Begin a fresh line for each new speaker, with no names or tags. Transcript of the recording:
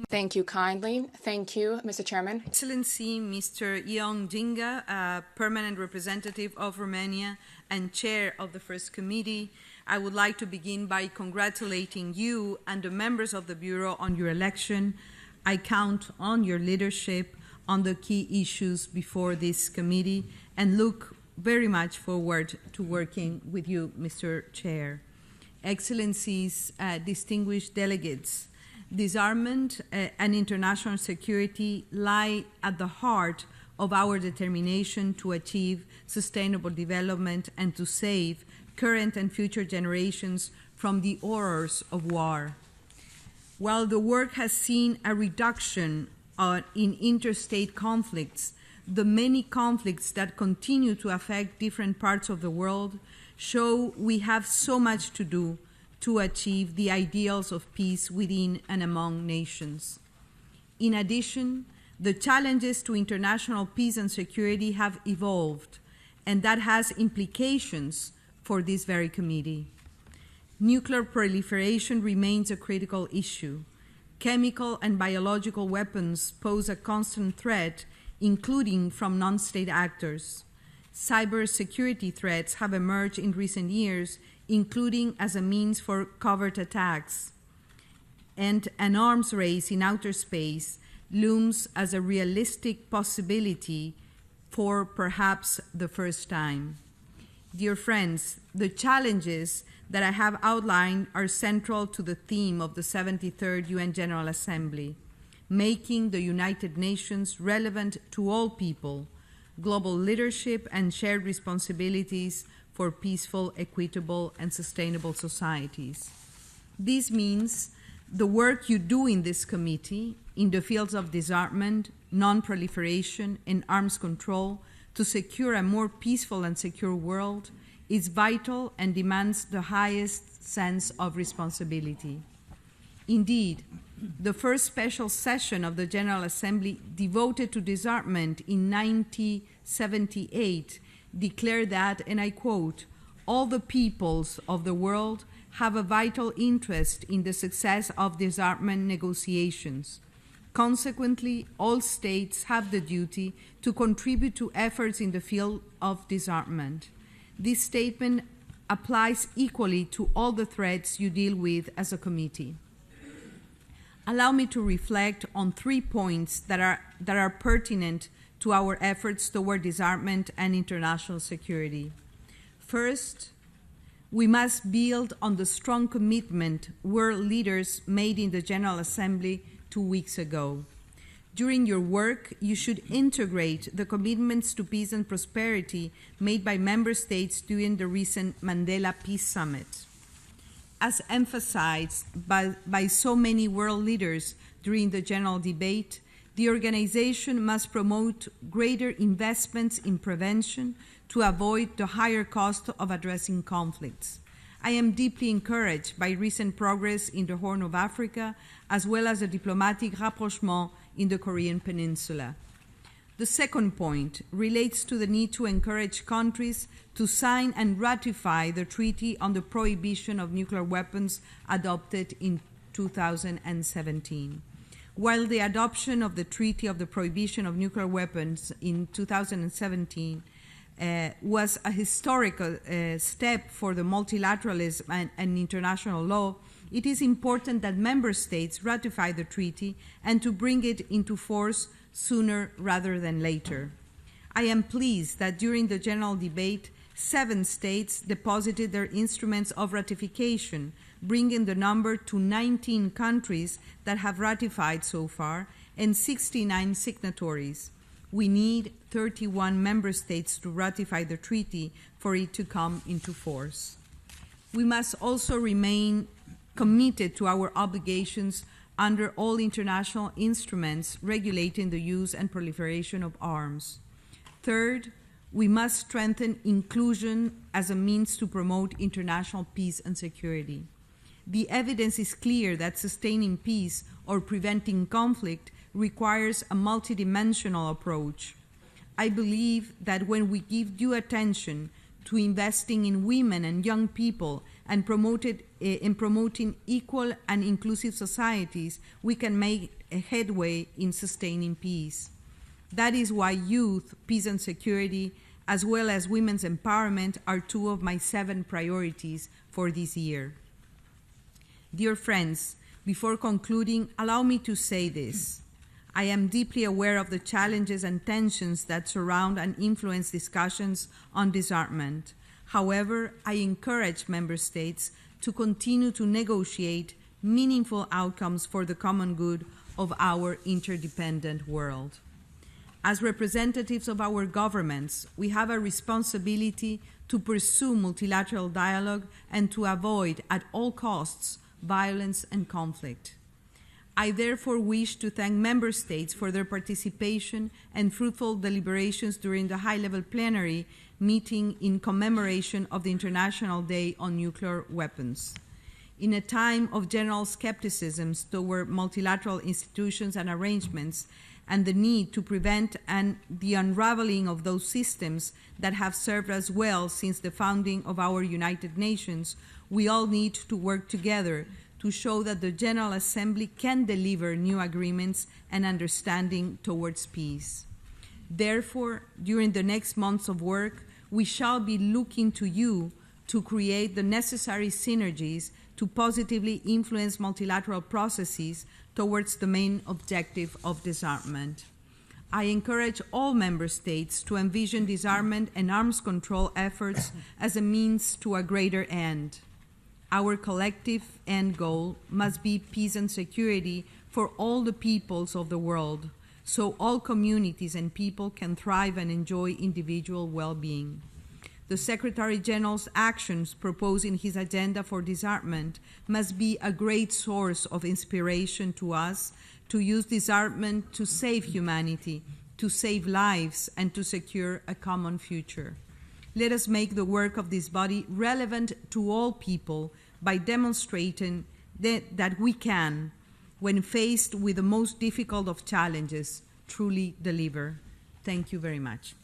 Thank you kindly. Thank you, Mr. Chairman.
Excellency, Mr. Ion Dinga, Permanent Representative of Romania and Chair of the First Committee, I would like to begin by congratulating you and the members of the Bureau on your election. I count on your leadership on the key issues before this committee and look very much forward to working with you, Mr. Chair. Excellencies, distinguished delegates, disarmament and international security lie at the heart of our determination to achieve sustainable development and to save current and future generations from the horrors of war. While the work has seen a reduction in interstate conflicts, the many conflicts that continue to affect different parts of the world show we have so much to do to achieve the ideals of peace within and among nations. In addition, the challenges to international peace and security have evolved, and that has implications for this very committee. Nuclear proliferation remains a critical issue. Chemical and biological weapons pose a constant threat, including from non-state actors. Cybersecurity threats have emerged in recent years, including as a means for covert attacks. And an arms race in outer space looms as a realistic possibility for perhaps the first time. Dear friends, the challenges that I have outlined are central to the theme of the 73rd UN General Assembly, making the United Nations relevant to all people, global leadership and shared responsibilities for peaceful, equitable, and sustainable societies. This means the work you do in this committee in the fields of disarmament, non-proliferation, and arms control to secure a more peaceful and secure world is vital and demands the highest sense of responsibility. Indeed, the first special session of the General Assembly devoted to disarmament in 1978 declared that, and I quote, "All the peoples of the world have a vital interest in the success of disarmament negotiations. Consequently, all states have the duty to contribute to efforts in the field of disarmament." This statement applies equally to all the threats you deal with as a committee. Allow me to reflect on 3 points that are pertinent to our efforts toward disarmament and international security. First, we must build on the strong commitment world leaders made in the General Assembly 2 weeks ago. During your work, you should integrate the commitments to peace and prosperity made by member states during the recent Mandela Peace Summit. As emphasized by so many world leaders during the general debate, the organization must promote greater investments in prevention to avoid the higher cost of addressing conflicts. I am deeply encouraged by recent progress in the Horn of Africa, as well as the diplomatic rapprochement in the Korean Peninsula. The second point relates to the need to encourage countries to sign and ratify the Treaty on the Prohibition of Nuclear Weapons adopted in 2017. While the adoption of the Treaty of the Prohibition of Nuclear Weapons in 2017 was a historical step for the multilateralism and international law, it is important that member states ratify the treaty and to bring it into force sooner rather than later. I am pleased that during the general debate, 7 states deposited their instruments of ratification, bringing the number to 19 countries that have ratified so far and 69 signatories. We need 31 member states to ratify the treaty for it to come into force. We must also remain committed to our obligations under all international instruments regulating the use and proliferation of arms. Third, we must strengthen inclusion as a means to promote international peace and security. The evidence is clear that sustaining peace or preventing conflict requires a multidimensional approach. I believe that when we give due attention to investing in women and young people and in promoting equal and inclusive societies, we can make a headway in sustaining peace. That is why youth, peace and security, as well as women's empowerment, are two of my 7 priorities for this year. Dear friends, before concluding, allow me to say this. I am deeply aware of the challenges and tensions that surround and influence discussions on disarmament. However, I encourage member states to continue to negotiate meaningful outcomes for the common good of our interdependent world. As representatives of our governments, we have a responsibility to pursue multilateral dialogue and to avoid, at all costs, violence and conflict. I therefore wish to thank member states for their participation and fruitful deliberations during the high-level plenary meeting in commemoration of the International Day on Nuclear Weapons. In a time of general skepticism toward multilateral institutions and arrangements and the need to prevent the unraveling of those systems that have served us well since the founding of our United Nations, we all need to work together to show that the General Assembly can deliver new agreements and understanding towards peace. Therefore, during the next months of work, we shall be looking to you to create the necessary synergies to positively influence multilateral processes towards the main objective of disarmament. I encourage all member states to envision disarmament and arms control efforts as a means to a greater end. Our collective end goal must be peace and security for all the peoples of the world, so all communities and people can thrive and enjoy individual well-being. The Secretary-General's actions proposed in his agenda for disarmament must be a great source of inspiration to us to use disarmament to save humanity, to save lives, and to secure a common future. Let us make the work of this body relevant to all people by demonstrating that we can, when faced with the most difficult of challenges, truly deliver. Thank you very much.